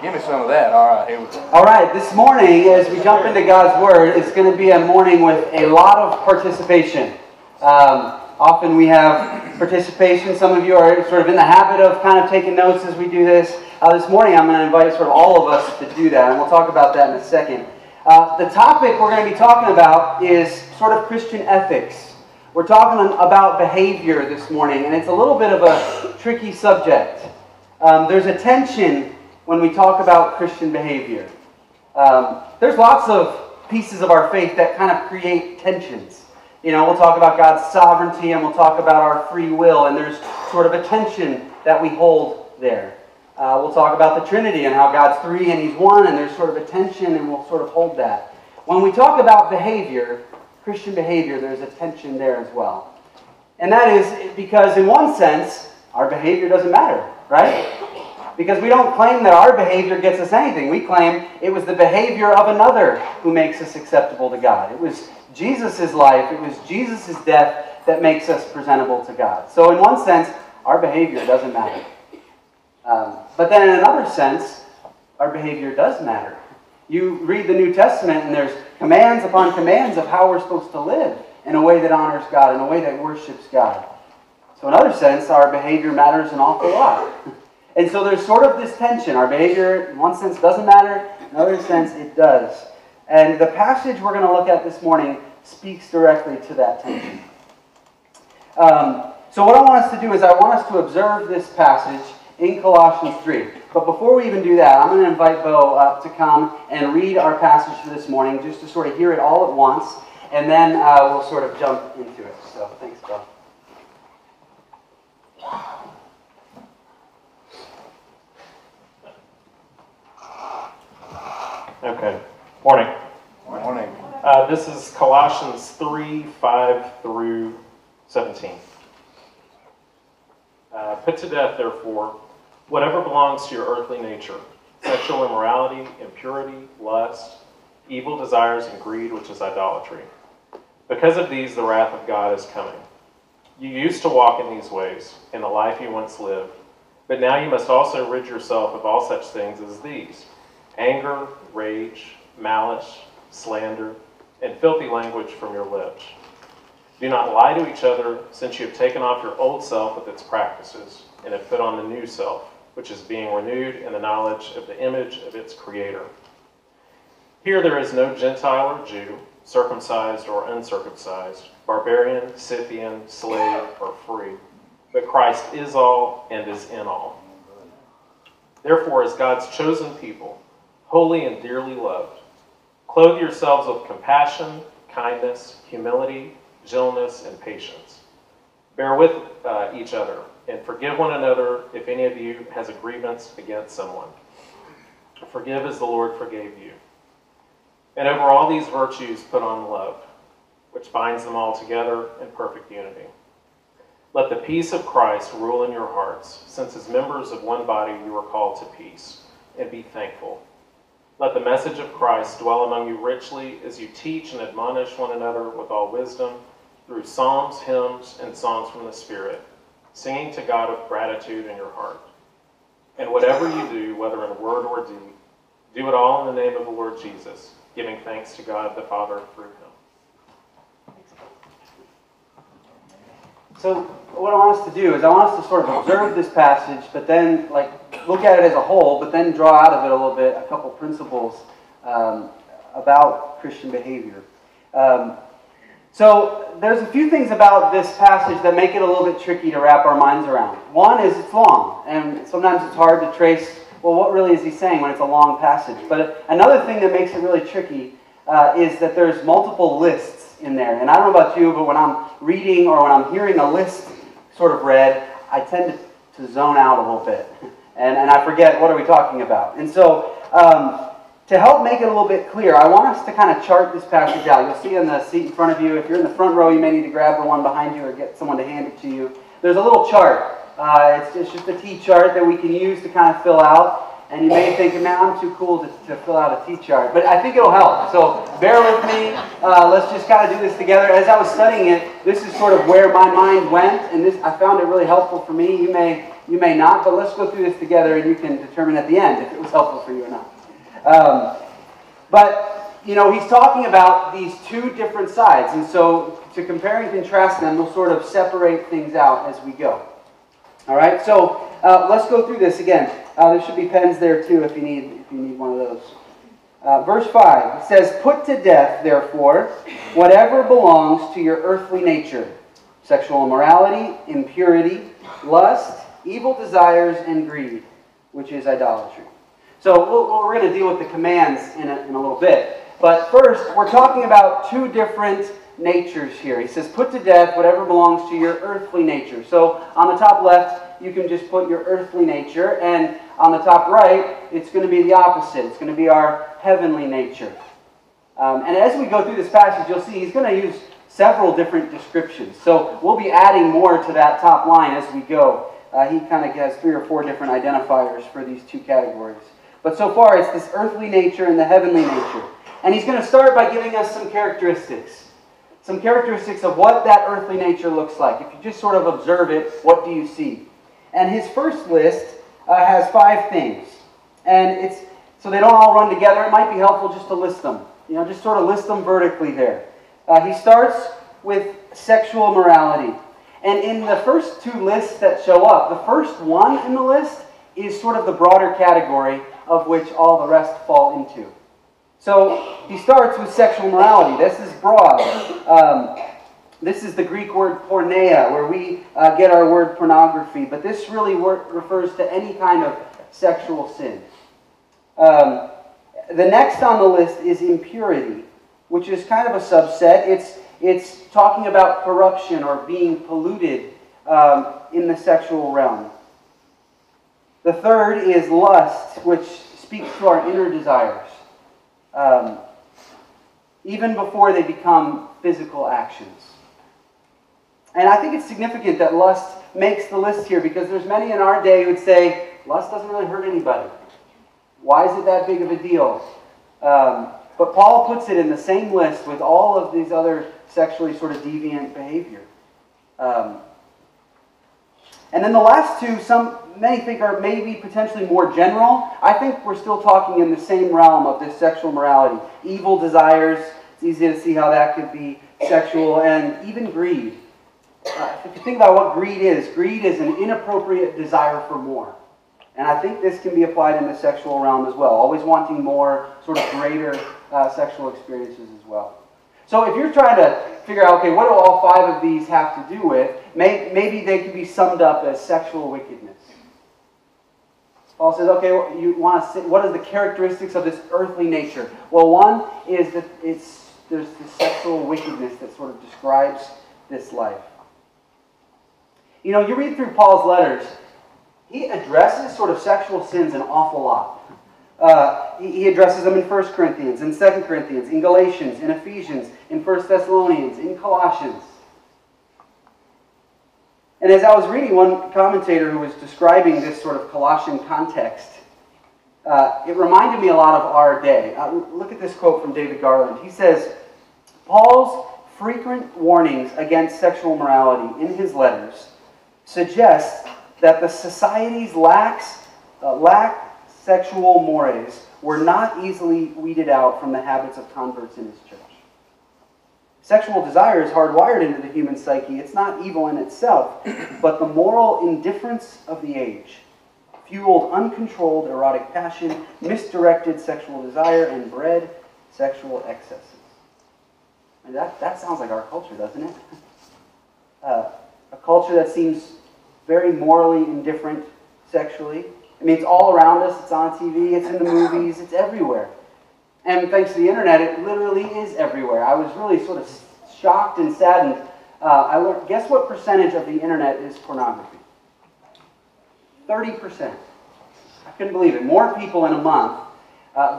Give me some of that. All right, here we go. All right, this morning, as we jump into God's Word, it's going to be a morning with a lot of participation. Often we have participation. Some of you are sort of in the habit of kind of taking notes as we do this. This morning, I'm going to invite sort of all of us to do that, and we'll talk about that in a second. The topic we're going to be talking about is sort of Christian ethics. We're talking about behavior this morning, and it's a little bit of a tricky subject. There's a tension when we talk about Christian behavior. There's lots of pieces of our faith that kind of create tensions. You know, we'll talk about God's sovereignty and we'll talk about our free will, and there's sort of a tension that we hold there. We'll talk about the Trinity and how God's three and He's one, and there's sort of a tension, and we'll sort of hold that. When we talk about behavior, Christian behavior, there's a tension there as well. And that is because in one sense, our behavior doesn't matter, right? Because we don't claim that our behavior gets us anything. We claim it was the behavior of another who makes us acceptable to God. It was Jesus' life, it was Jesus' death that makes us presentable to God. So in one sense, our behavior doesn't matter. But then in another sense, our behavior does matter. You read the New Testament and there's commands upon commands of how we're supposed to live in a way that honors God, in a way that worships God. So in another sense, our behavior matters an awful lot. And so there's sort of this tension. Our behavior, in one sense, doesn't matter. In another sense, it does. And the passage we're going to look at this morning speaks directly to that tension. So what I want us to do is I want us to observe this passage in Colossians 3. But before we even do that, I'm going to invite Bo up to come and read our passage for this morning, just to sort of hear it all at once, and then we'll sort of jump into it. So thanks, Bo. Okay. Morning. Morning. This is Colossians 3, 5 through 17. Put to death, therefore, whatever belongs to your earthly nature, sexual immorality, impurity, lust, evil desires, and greed, which is idolatry. Because of these, the wrath of God is coming. You used to walk in these ways, in the life you once lived, but now you must also rid yourself of all such things as these: anger, rage, malice, slander, and filthy language from your lips. Do not lie to each other, since you have taken off your old self with its practices, and have put on the new self, which is being renewed in the knowledge of the image of its Creator. Here there is no Gentile or Jew, circumcised or uncircumcised, barbarian, Scythian, slave, or free, but Christ is all and is in all. Therefore, as God's chosen people, holy and dearly loved, clothe yourselves with compassion, kindness, humility, gentleness, and patience. Bear with each other, and forgive one another if any of you has a grievance against someone. Forgive as the Lord forgave you. And over all these virtues put on love, which binds them all together in perfect unity. Let the peace of Christ rule in your hearts, since as members of one body you are called to peace, and be thankful. Let the message of Christ dwell among you richly as you teach and admonish one another with all wisdom, through psalms, hymns, and songs from the Spirit, singing to God with gratitude in your heart. And whatever you do, whether in word or deed, do it all in the name of the Lord Jesus, giving thanks to God the Father through Him. So what I want us to do is I want us to sort of observe this passage, but then look at it as a whole, but then draw out of it a little bit a couple principles about Christian behavior. So there's a few things about this passage that make it a little bit tricky to wrap our minds around. One is it's long, and sometimes it's hard to trace, well, what really is he saying when it's a long passage? But another thing that makes it really tricky is that there's multiple lists in there. And I don't know about you, but when I'm reading or when I'm hearing a list sort of read, I tend to zone out a little bit. And I forget, what are we talking about? And so to help make it a little bit clear, I want us to kind of chart this passage out. You'll see on the seat in front of you. If you're in the front row, you may need to grab the one behind you or get someone to hand it to you. There's a little chart. It's just a T chart that we can use to kind of fill out. And you may think, man, I'm too cool to fill out a T-chart. But I think it'll help. So bear with me. Let's just kind of do this together. As I was studying it, this is sort of where my mind went. And this, I found it really helpful for me. You may not, but let's go through this together and you can determine at the end if it was helpful for you or not. But, you know, he's talking about these two different sides. And so to compare and contrast them, we'll sort of separate things out as we go. All right, so let's go through this again. There should be pens there too if you need one of those. Verse 5, it says, "Put to death, therefore, whatever belongs to your earthly nature, sexual immorality, impurity, lust, evil desires, and greed, which is idolatry." So we're going to deal with the commands in a little bit. But first, we're talking about two different natures here. He says, put to death whatever belongs to your earthly nature. So on the top left, you can just put your earthly nature. And on the top right, it's going to be the opposite. It's going to be our heavenly nature. And as we go through this passage, you'll see he's going to use several different descriptions. So we'll be adding more to that top line as we go. He kind of has 3 or 4 different identifiers for these two categories. But so far, it's this earthly nature and the heavenly nature. And he's going to start by giving us some characteristics. Some characteristics of what that earthly nature looks like. If you just sort of observe it, what do you see? And his first list has 5 things. And so they don't all run together. It might be helpful just to list them. You know, just sort of list them vertically there. He starts with sexual immorality. And in the first 2 lists that show up, the first one in the list is sort of the broader category of which all the rest fall into. So he starts with sexual morality. This is broad. This is the Greek word porneia, where we get our word pornography. But this really refers to any kind of sexual sin. The next on the list is impurity, which is kind of a subset. It's talking about corruption or being polluted in the sexual realm. The third is lust, which speaks to our inner desires. Even before they become physical actions. And I think it's significant that lust makes the list here because there's many in our day who would say, lust doesn't really hurt anybody. Why is it that big of a deal? But Paul puts it in the same list with all of these other sexually sort of deviant behavior. And then the last 2, many think are maybe potentially more general. I think we're still talking in the same realm of this sexual morality. Evil desires, it's easy to see how that could be sexual, and even greed. If you think about what greed is an inappropriate desire for more. And I think this can be applied in the sexual realm as well, always wanting more, sort of greater sexual experiences as well. So if you're trying to figure out, okay, what do all 5 of these have to do with, maybe they can be summed up as sexual wickedness. Paul says, okay, you want to see, what are the characteristics of this earthly nature? Well, one is that there's the sexual wickedness that sort of describes this life. You know, you read through Paul's letters, he addresses sort of sexual sins an awful lot. He addresses them in 1 Corinthians, in 2 Corinthians, in Galatians, in Ephesians, in 1 Thessalonians, in Colossians. And as I was reading, one commentator who was describing this sort of Colossian context, it reminded me a lot of our day. Look at this quote from David Garland. He says, Paul's frequent warnings against sexual morality in his letters suggest that the society's lack sexual mores were not easily weeded out from the habits of converts in his church. Sexual desire is hardwired into the human psyche. It's not evil in itself, but the moral indifference of the age fueled uncontrolled erotic passion, misdirected sexual desire, and bred sexual excesses. And that sounds like our culture, doesn't it? A culture that seems very morally indifferent sexually. I mean, it's all around us. It's on TV. It's in the movies. It's everywhere. And thanks to the internet, it literally is everywhere. I was really sort of shocked and saddened. I learned, guess what percentage of the internet is pornography? 30%. I couldn't believe it. More people in a month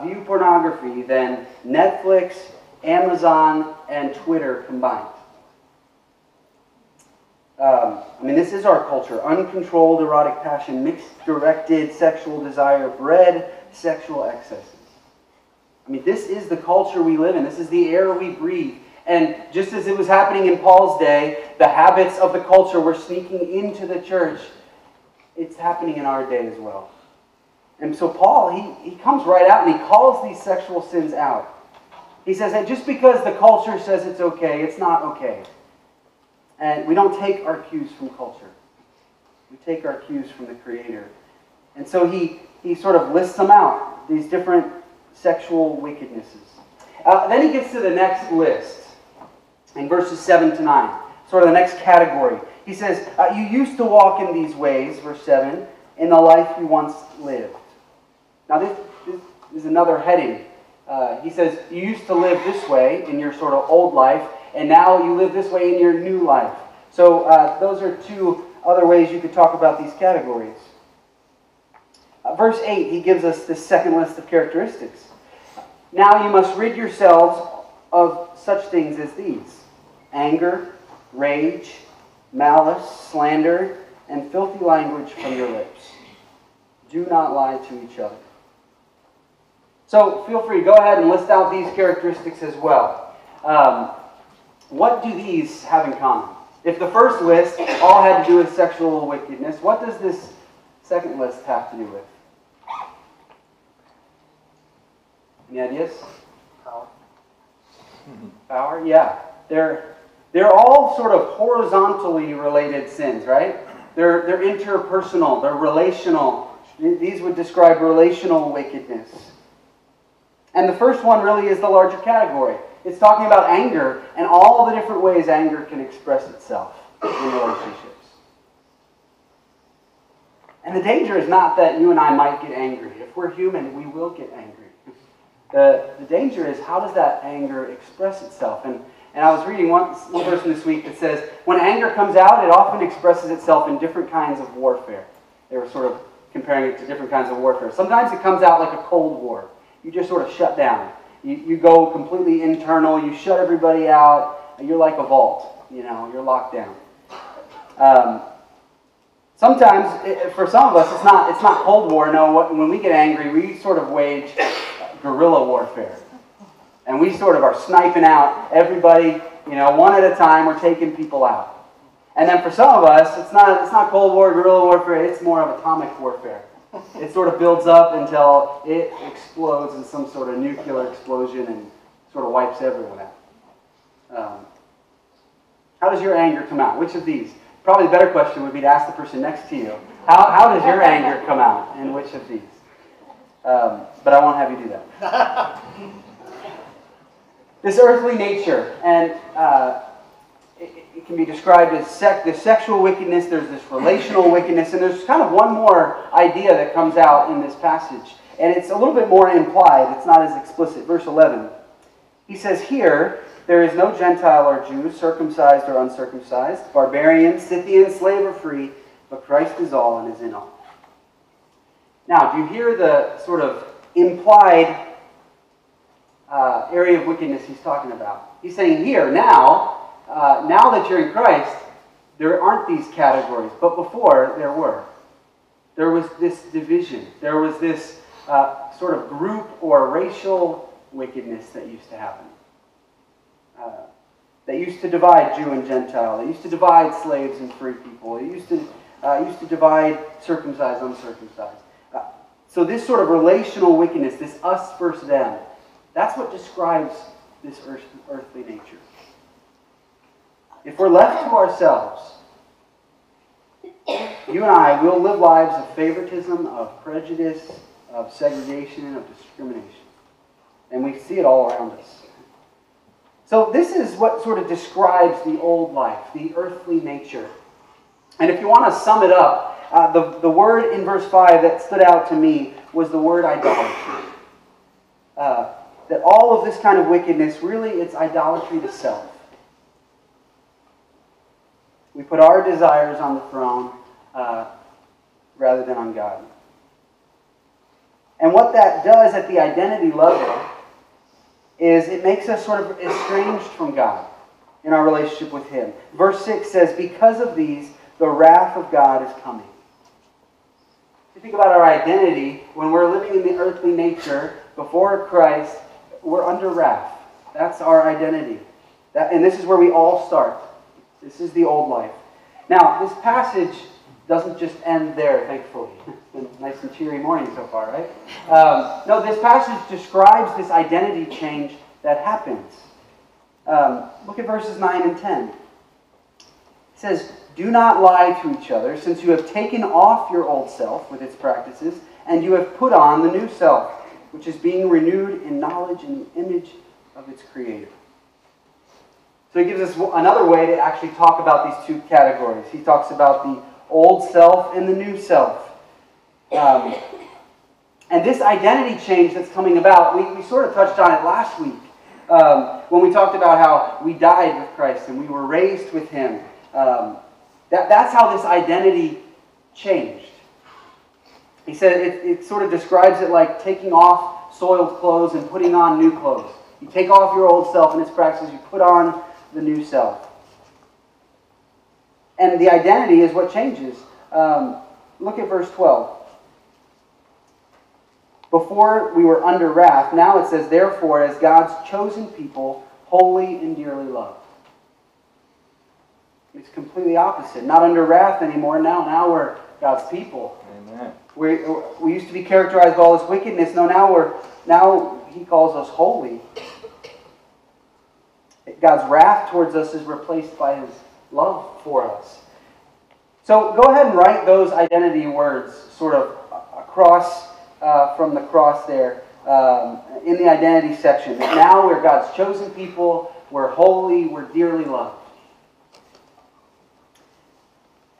view pornography than Netflix, Amazon, and Twitter combined. This is our culture. Uncontrolled erotic passion, mixed-directed sexual desire, bred sexual excesses. This is the culture we live in. This is the air we breathe. And just as it was happening in Paul's day, the habits of the culture were sneaking into the church. It's happening in our day as well. And so Paul, he comes right out and he calls these sexual sins out. He says that just because the culture says it's okay, it's not okay. And we don't take our cues from culture. We take our cues from the Creator. And so he sort of lists them out, these different sexual wickednesses. Then he gets to the next list in verses 7 to 9, sort of the next category. He says, you used to walk in these ways, verse 7, in the life you once lived. Now this is another heading. He says, you used to live this way in your sort of old life, and now you live this way in your new life. So those are two other ways you could talk about these categories. Verse 8, he gives us this second list of characteristics. Now you must rid yourselves of such things as these: anger, rage, malice, slander, and filthy language from your lips. Do not lie to each other. So feel free, go ahead and list out these characteristics as well. What do these have in common? If the first list all had to do with sexual wickedness, what does this second list have to do with? Any ideas? Power. Power? Yeah. They're all sort of horizontally related sins, right? They're interpersonal, they're relational. These would describe relational wickedness. And the first one really is the larger category. It's talking about anger and all the different ways anger can express itself in relationships. And the danger is not that you and I might get angry. If we're human, we will get angry. The danger is, how does that anger express itself? And I was reading one verse this week that says, when anger comes out, it often expresses itself in different kinds of warfare. They were sort of comparing it to different kinds of warfare. Sometimes it comes out like a Cold War. You just sort of shut down. You go completely internal. You shut everybody out. You're like a vault. You're locked down. Sometimes, for some of us, it's not Cold War. No, when we get angry, we sort of wage guerrilla warfare. And we sort of are sniping out everybody, one at a time. We're taking people out. And then for some of us, it's not Cold War, guerrilla warfare. It's more of atomic warfare. It sort of builds up until it explodes in some sort of nuclear explosion and sort of wipes everyone out. How does your anger come out? Which of these? Probably the better question would be to ask the person next to you. How does your anger come out? And which of these? But I won't have you do that. This earthly nature, and it can be described as the sexual wickedness, there's this relational wickedness, and there's kind of one more idea that comes out in this passage. And it's a little bit more implied. It's not as explicit. Verse 11. He says here, there is no Gentile or Jew, circumcised or uncircumcised, barbarian, Scythian, slave or free, but Christ is all and is in all. Now, do you hear the sort of implied area of wickedness he's talking about? He's saying here, now that you're in Christ, there aren't these categories, but before there were. There was this division. There was this sort of group or racial wickedness that used to happen. That used to divide Jew and Gentile. They used to divide slaves and free people. It used to divide circumcised, uncircumcised. So this sort of relational wickedness, this us versus them, that's what describes this earthly nature. If we're left to ourselves, you and I will live lives of favoritism, of prejudice, of segregation, of discrimination. And we see it all around us. So this is what sort of describes the old life, the earthly nature. And if you want to sum it up, the word in verse 5 that stood out to me was the word idolatry. That all of this kind of wickedness, really, it's idolatry to self. We put our desires on the throne rather than on God. And what that does at the identity level is it makes us sort of estranged from God. in our relationship with Him. Verse 6 says, because of these, the wrath of God is coming. If you think about our identity, when we're living in the earthly nature before Christ, we're under wrath. That's our identity. And this is where we all start. This is the old life. Now, this passage doesn't just end there, thankfully. It's been a nice and cheery morning so far, right? No, this passage describes this identity change that happens. Look at verses 9 and 10. It says, do not lie to each other, since you have taken off your old self with its practices, and you have put on the new self, which is being renewed in knowledge in the image of its Creator. So he gives us another way to actually talk about these two categories. He talks about the old self and the new self. And this identity change that's coming about, we sort of touched on it last week when we talked about how we died with Christ and we were raised with Him. That's how this identity changed. He said it sort of describes it like taking off soiled clothes and putting on new clothes. You take off your old self and its practices, you put on the new self. And the identity is what changes. Look at verse 12. Before we were under wrath, now it says, therefore, as God's chosen people, holy and dearly loved. It's completely opposite. Not under wrath anymore. Now we're God's people. Amen. We used to be characterized by all this wickedness. No, now He calls us holy. God's wrath towards us is replaced by His love for us. So go ahead and write those identity words sort of across from the cross there in the identity section. Now we're God's chosen people. We're holy. We're dearly loved.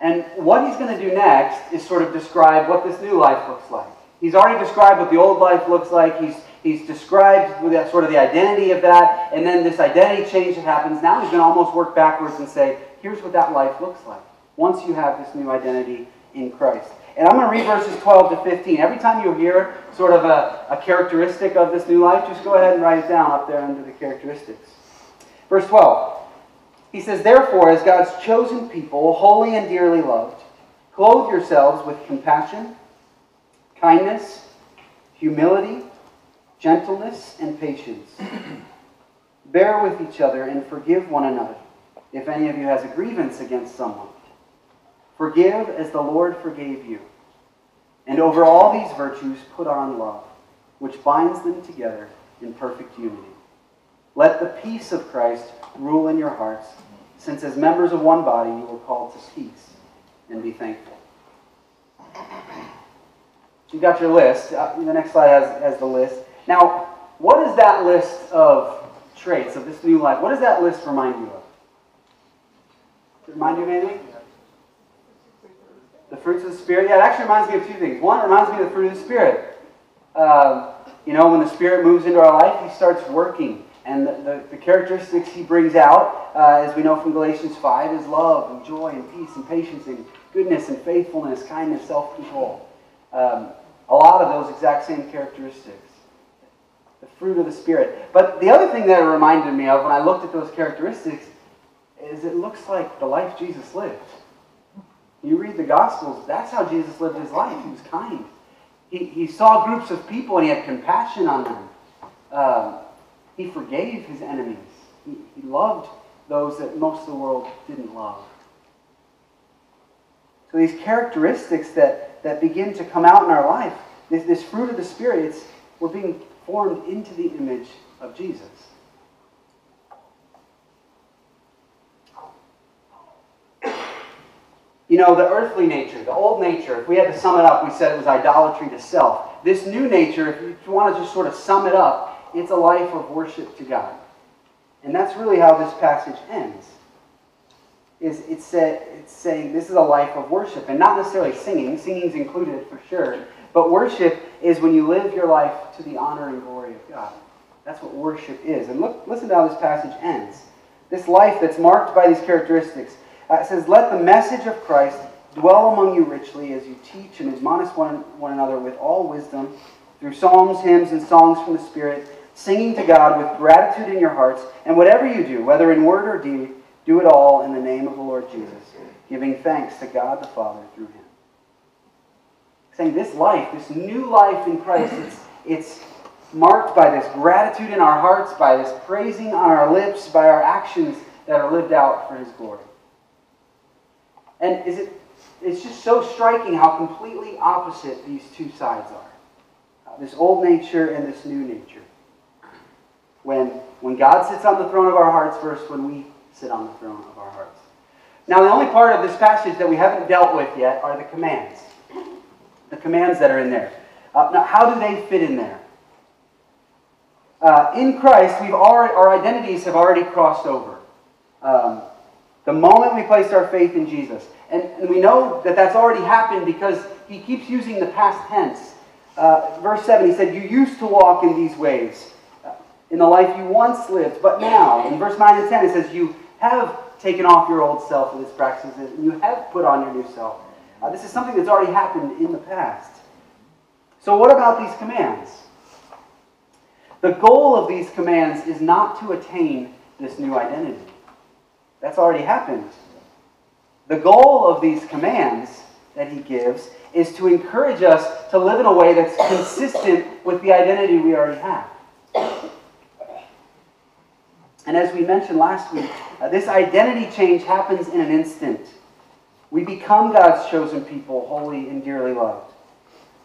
And what he's going to do next is sort of describe what this new life looks like. He's already described what the old life looks like. He's described with that, sort of the identity of that. And then this identity change that happens. Now he's going to almost work backwards and say, here's what that life looks like once you have this new identity in Christ. And I'm going to read verses 12 to 15. Every time you hear sort of a characteristic of this new life, just go ahead and write it down up there under the characteristics. Verse 12. He says, therefore, as God's chosen people, holy and dearly loved, clothe yourselves with compassion, kindness, humility, gentleness, and patience. Bear with each other and forgive one another, if any of you has a grievance against someone. Forgive as the Lord forgave you. And over all these virtues put on love, which binds them together in perfect unity. Let the peace of Christ rule in your hearts, since as members of one body you were called to peace, and be thankful. You've got your list. The next slide has the list. Now, what is that list of traits of this new life? What does that list remind you of? Does it remind you of anything? The fruits of the Spirit? Yeah, it actually reminds me of two things. One, it reminds me of the fruit of the Spirit. When the Spirit moves into our life, He starts working. And the characteristics He brings out, as we know from Galatians 5, is love and joy and peace and patience and goodness and faithfulness, kindness, self-control. A lot of those exact same characteristics. The fruit of the Spirit. But the other thing that it reminded me of when I looked at those characteristics is it looks like the life Jesus lived. You read the Gospels, that's how Jesus lived His life. He was kind. He saw groups of people and He had compassion on them. He forgave His enemies. He loved those that most of the world didn't love. So these characteristics that begin to come out in our life, this fruit of the Spirit, we're being formed into the image of Jesus. The earthly nature, the old nature, if we had to sum it up, we said it was idolatry to self. This new nature, if you want to just sort of sum it up, it's a life of worship to God. And that's really how this passage ends. It's saying this is a life of worship, and not necessarily singing. Singing's included for sure. But worship is when you live your life to the honor and glory of God. That's what worship is. And listen to how this passage ends. This life that's marked by these characteristics. It says, let the message of Christ dwell among you richly as you teach and admonish one another with all wisdom through psalms, hymns, and songs from the Spirit, singing to God with gratitude in your hearts, and whatever you do, whether in word or deed, do it all in the name of the Lord Jesus, giving thanks to God the Father through him. Saying this life, this new life in Christ, it's marked by this gratitude in our hearts, by this praising on our lips, by our actions that are lived out for his glory. And it's just so striking how completely opposite these two sides are. This old nature and this new nature. When God sits on the throne of our hearts versus when we sit on the throne of our hearts. Now, the only part of this passage that we haven't dealt with yet are the commands. The commands that are in there. Now, how do they fit in there? In Christ, our identities have already crossed over. The moment we placed our faith in Jesus. And we know that that's already happened because he keeps using the past tense. Verse 7, he said, you used to walk in these ways in the life you once lived, but now. In verse 9 and 10, it says, you have taken off your old self with its practices, and you have put on your new self. This is something that's already happened in the past. So what about these commands? The goal of these commands is not to attain this new identity. That's already happened. The goal of these commands that he gives is to encourage us to live in a way that's consistent with the identity we already have. And as we mentioned last week, this identity change happens in an instant. We become God's chosen people, holy and dearly loved.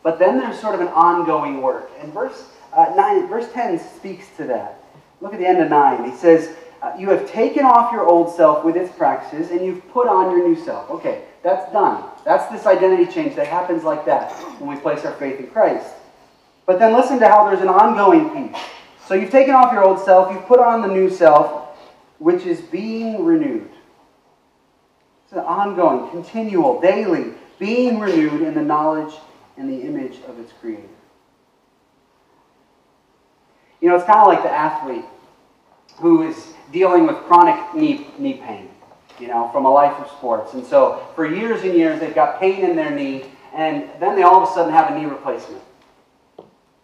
But then there's sort of an ongoing work. And verse 10 speaks to that. Look at the end of 9. He says, you have taken off your old self with its practices, and you've put on your new self. Okay, that's done. That's this identity change that happens like that when we place our faith in Christ. But then listen to how there's an ongoing piece. So you've taken off your old self, you've put on the new self, which is being renewed. It's an ongoing, continual, daily, being renewed in the knowledge and the image of its Creator. You know, it's kind of like the athlete who is dealing with chronic knee pain, you know, from a life of sports. And so for years and years, they've got pain in their knee, and then they all of a sudden have a knee replacement.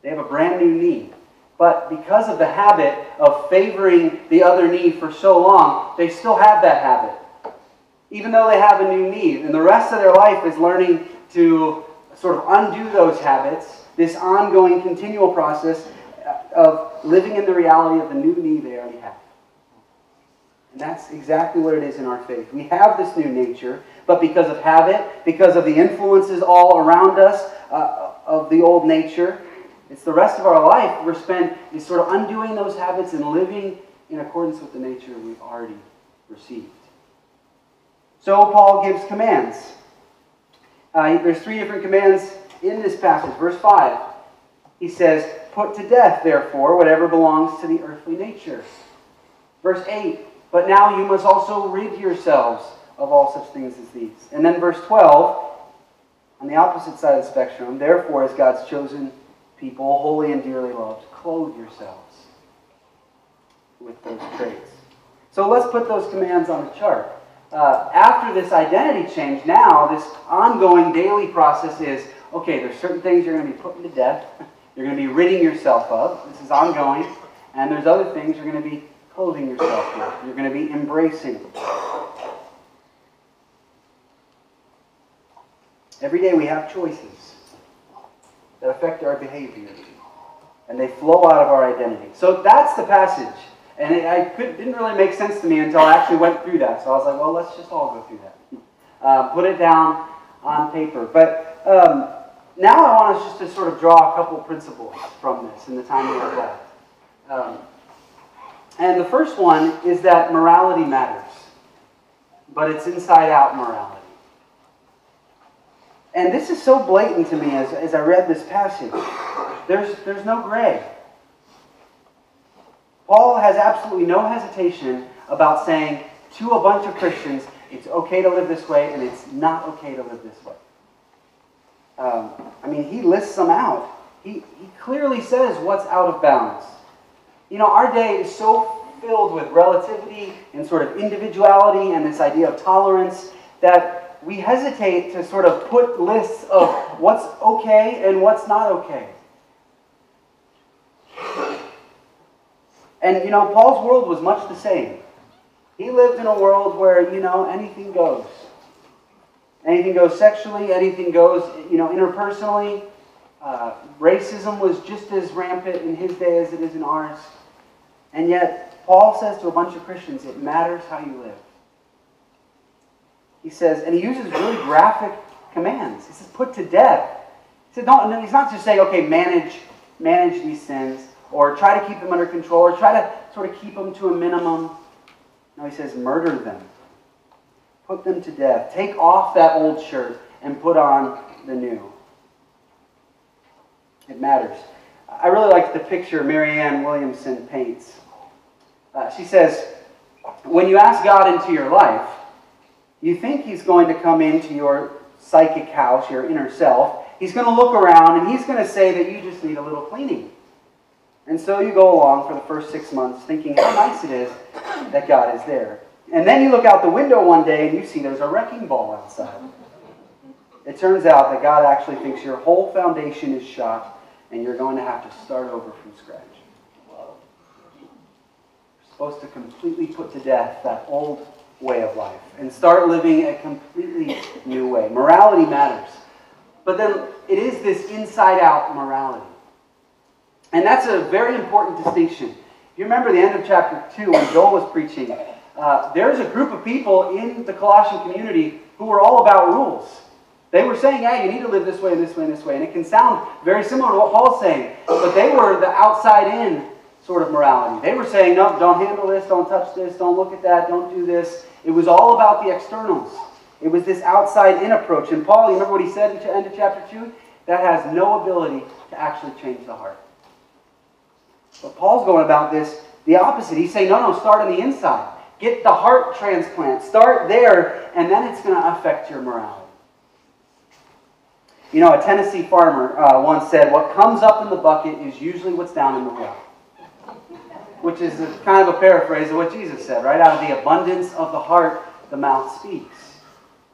They have a brand new knee. But because of the habit of favoring the other knee for so long, they still have that habit. Even though they have a new knee. And the rest of their life is learning to sort of undo those habits, this ongoing, continual process of living in the reality of the new knee they already have. And that's exactly what it is in our faith. We have this new nature, but because of habit, because of the influences all around us of the old nature, it's the rest of our life we're spent is sort of undoing those habits and living in accordance with the nature we've already received. So Paul gives commands. There's 3 different commands in this passage. Verse 5, he says, put to death, therefore, whatever belongs to the earthly nature. Verse 8, but now you must also rid yourselves of all such things as these. And then verse 12, on the opposite side of the spectrum, therefore, as God's chosen people, holy and dearly loved, clothe yourselves with those traits. So let's put those commands on the chart. After this identity change, now this ongoing daily process is, okay, there's certain things you're going to be putting to death. You're going to be ridding yourself of. This is ongoing. And there's other things you're going to be clothing yourself with. You're going to be embracing. Every day we have choices that affect our behavior. And they flow out of our identity. So that's the passage. And it didn't really make sense to me until I actually went through that. So I was like, well, let's just all go through that. Put it down on paper. But now I want us just to sort of draw a couple principles from this in the time we have left. And the first one is that morality matters. But it's inside-out morality. And this is so blatant to me as I read this passage. There's no gray. Paul has absolutely no hesitation about saying to a bunch of Christians, it's okay to live this way and it's not okay to live this way. He lists them out. He clearly says what's out of bounds. You know, our day is so filled with relativity and sort of individuality and this idea of tolerance that we hesitate to sort of put lists of what's okay and what's not okay. And, Paul's world was much the same. He lived in a world where, anything goes. Anything goes sexually, anything goes, interpersonally. Racism was just as rampant in his day as it is in ours. And yet, Paul says to a bunch of Christians, it matters how you live. He says, and he uses really graphic commands. He says, put to death. He said, he's not just saying, okay, manage these sins, or try to keep them under control, or try to sort of keep them to a minimum. No, he says, murder them. Put them to death. Take off that old shirt and put on the new. It matters. I really like the picture Marianne Williamson paints. She says, when you ask God into your life, you think He's going to come into your psychic house, your inner self. He's going to look around and He's going to say that you just need a little cleaning. And so you go along for the first 6 months thinking how nice it is that God is there. And then you look out the window one day and you see there's a wrecking ball outside. It turns out that God actually thinks your whole foundation is shot and you're going to have to start over from scratch. You're supposed to completely put to death that old way of life and start living a completely new way. Morality matters. But then it is this inside-out morality. And that's a very important distinction. If you remember the end of chapter 2 when Joel was preaching, there's a group of people in the Colossian community who were all about rules. They were saying, yeah, you need to live this way and this way and this way. And it can sound very similar to what Paul's saying. But they were the outside-in sort of morality. They were saying, no, don't handle this, don't touch this, don't look at that, don't do this. It was all about the externals. It was this outside-in approach. And Paul, you remember what he said at the end of chapter 2? That has no ability to actually change the heart. But Paul's going about this the opposite. He's saying, no, start on the inside. Get the heart transplant. Start there, and then it's going to affect your morality. A Tennessee farmer once said, what comes up in the bucket is usually what's down in the well. Which is kind of a paraphrase of what Jesus said, right? Out of the abundance of the heart, the mouth speaks.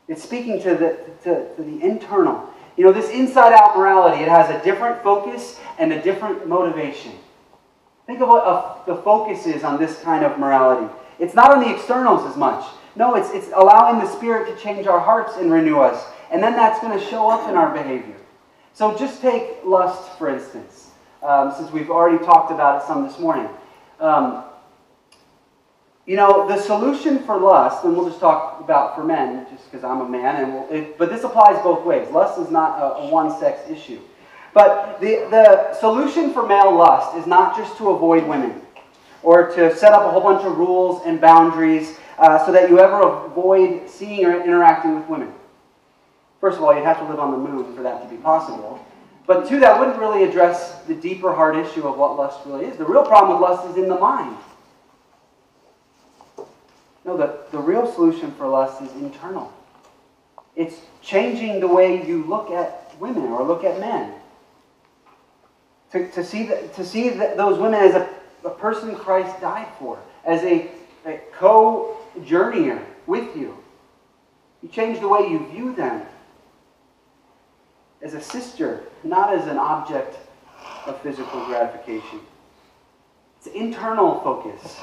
It's speaking to the internal. This inside-out morality, it has a different focus and a different motivation. Think of what the focus is on this kind of morality. It's not on the externals as much. No, it's allowing the Spirit to change our hearts and renew us. And then that's going to show up in our behavior. So just take lust, for instance, since we've already talked about it some this morning. The solution for lust, and we'll just talk about for men, just because I'm a man, but this applies both ways. Lust is not a one-sex issue. But the solution for male lust is not just to avoid women or to set up a whole bunch of rules and boundaries so that you ever avoid seeing or interacting with women. First of all, you'd have to live on the moon for that to be possible. But two, that wouldn't really address the deeper heart issue of what lust really is. The real problem with lust is in the mind. No, the real solution for lust is internal. It's changing the way you look at women or look at men. To see those women as a person Christ died for, as a co-journeyer with you. You change the way you view them as a sister, not as an object of physical gratification. It's internal focus.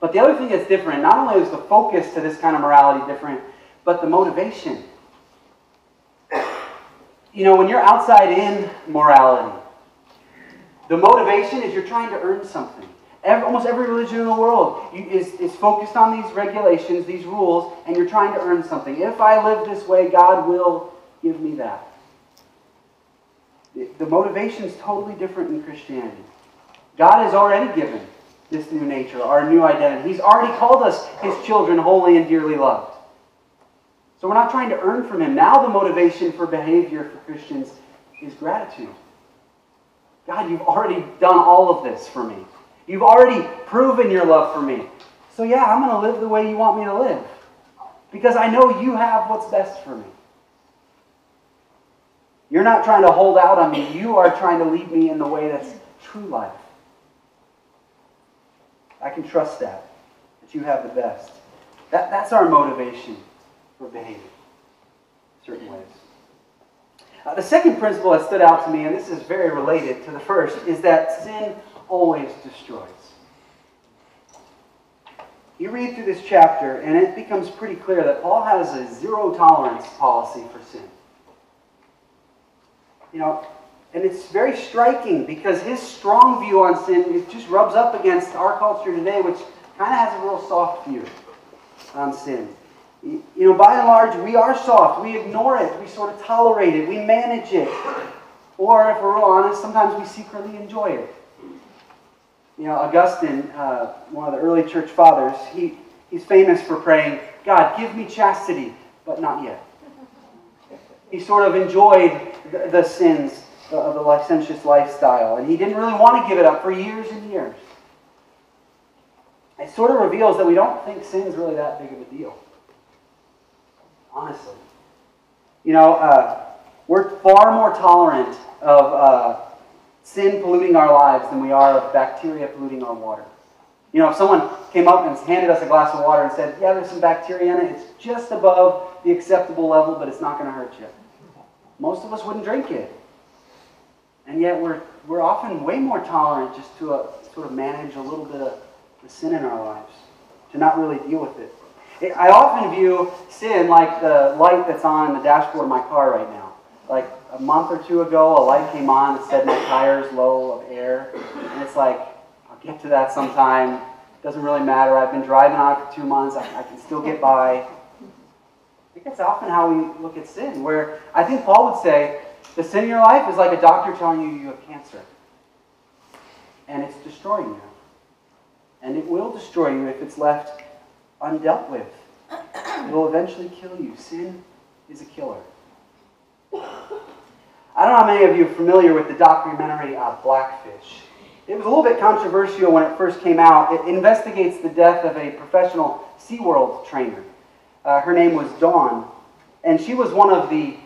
But the other thing that's different, not only is the focus to this kind of morality different, but the motivation. When you're outside in morality, the motivation is you're trying to earn something. Almost every religion in the world is focused on these regulations, these rules, and you're trying to earn something. If I live this way, God will give me that. The motivation is totally different in Christianity. God has already given this new nature, our new identity. He's already called us His children, holy and dearly loved. So we're not trying to earn from Him. Now the motivation for behavior for Christians is gratitude. God, you've already done all of this for me. You've already proven your love for me. So yeah, I'm going to live the way you want me to live. Because I know you have what's best for me. You're not trying to hold out on me. You are trying to lead me in the way that's true life. I can trust that you have the best. That's our motivation for behaving in certain ways. The second principle that stood out to me, and this is very related to the first, is that sin always destroys. You read through this chapter, and it becomes pretty clear that Paul has a zero-tolerance policy for sin. And it's very striking because his strong view on sin, it just rubs up against our culture today, which kind of has a real soft view on sin. By and large, we are soft. We ignore it. We sort of tolerate it. We manage it. Or, if we're real honest, sometimes we secretly enjoy it. Augustine, one of the early church fathers, he's famous for praying, God, give me chastity, but not yet. He sort of enjoyed the sins of the licentious lifestyle, and he didn't really want to give it up for years and years. It sort of reveals that we don't think sin is really that big of a deal. Honestly. We're far more tolerant of sin polluting our lives than we are of bacteria polluting our water. If someone came up and handed us a glass of water and said, yeah, there's some bacteria in it, it's just above the acceptable level, but it's not going to hurt you. Most of us wouldn't drink it. And yet we're often way more tolerant just to sort of manage a little bit of the sin in our lives, to not really deal with it. I often view sin like the light that's on the dashboard of my car right now. Like a month or two ago, a light came on that said my tire's low of air. And it's like, I'll get to that sometime. It doesn't really matter. I've been driving on it for 2 months. I can still get by. I think that's often how we look at sin, where I think Paul would say, the sin in your life is like a doctor telling you have cancer. And it's destroying you. And it will destroy you if it's left undealt with. It will eventually kill you. Sin is a killer. I don't know how many of you are familiar with the documentary Blackfish. It was a little bit controversial when it first came out. It investigates the death of a professional SeaWorld trainer. Her name was Dawn, and she was one of the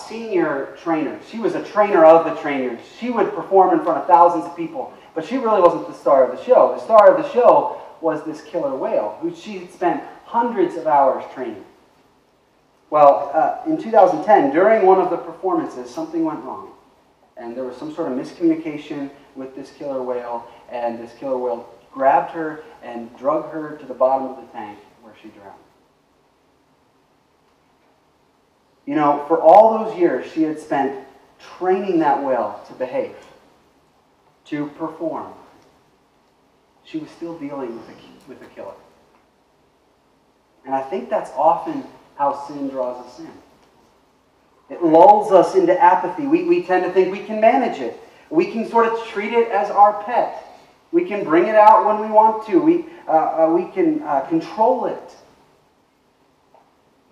senior trainers. She was a trainer of the trainers. She would perform in front of thousands of people, but she really wasn't the star of the show. The star of the show was this killer whale, who she had spent hundreds of hours training. Well, in 2010, during one of the performances, something went wrong. And there was some sort of miscommunication with this killer whale, and this killer whale grabbed her and drug her to the bottom of the tank where she drowned. For all those years, she had spent training that whale to behave, to perform. She was still dealing with a killer. And I think that's often how sin draws us in. It lulls us into apathy. We tend to think we can manage it. We can sort of treat it as our pet. We can bring it out when we want to. We can control it.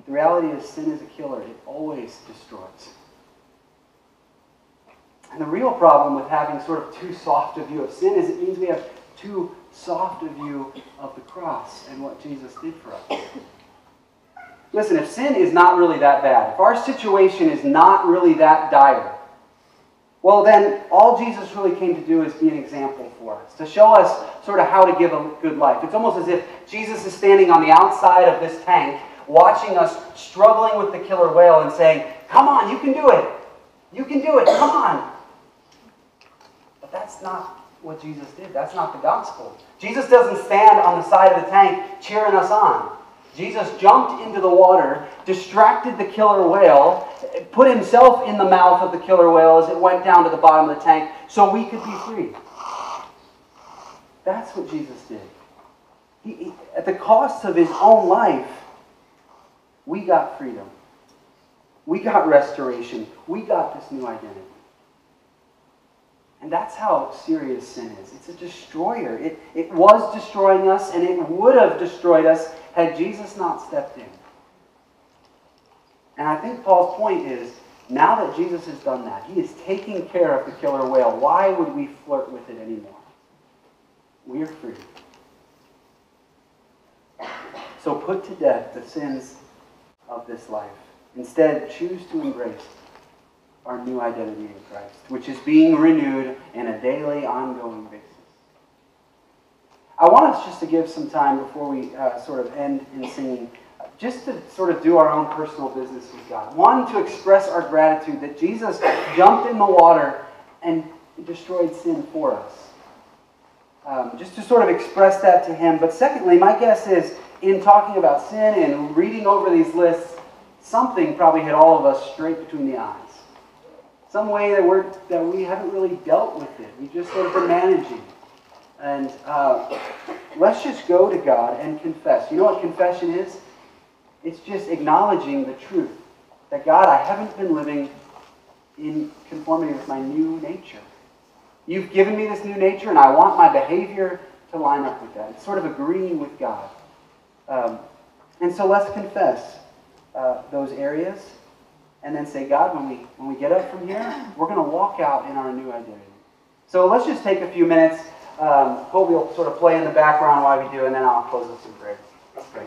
The reality is sin is a killer. It always destroys. And the real problem with having sort of too soft a view of sin is it means we have too soft a view of the cross and what Jesus did for us. Listen, if sin is not really that bad, if our situation is not really that dire, well then all Jesus really came to do is be an example for us, to show us sort of how to give a good life. It's almost as if Jesus is standing on the outside of this tank, watching us struggling with the killer whale and saying, come on, you can do it. You can do it, come on. But that's not what Jesus did. That's not the gospel. Jesus doesn't stand on the side of the tank cheering us on. Jesus jumped into the water, distracted the killer whale, put himself in the mouth of the killer whale as it went down to the bottom of the tank so we could be free. That's what Jesus did. He, at the cost of his own life, we got freedom. We got restoration. We got this new identity. And that's how serious sin is. It's a destroyer. It was destroying us, and it would have destroyed us had Jesus not stepped in. And I think Paul's point is, now that Jesus has done that, he is taking care of the killer whale, why would we flirt with it anymore? We are free. So put to death the sins of this life. Instead, choose to embrace our new identity in Christ, which is being renewed in a daily, ongoing basis. I want us just to give some time before we sort of end in singing, just to sort of do our own personal business with God. One, to express our gratitude that Jesus jumped in the water and destroyed sin for us. Just to sort of express that to Him. But secondly, my guess is, in talking about sin and reading over these lists, something probably hit all of us straight between the eyes. Some way that we haven't really dealt with it. We've just sort of been managing. And let's just go to God and confess. You know what confession is? It's just acknowledging the truth. That God, I haven't been living in conformity with my new nature. You've given me this new nature, and I want my behavior to line up with that. It's sort of agreeing with God. And so let's confess those areas, and then say, God, when we get up from here, we're going to walk out in our new identity. So let's just take a few minutes. Colby will sort of play in the background while we do, and then I'll close with some prayer. Let's pray.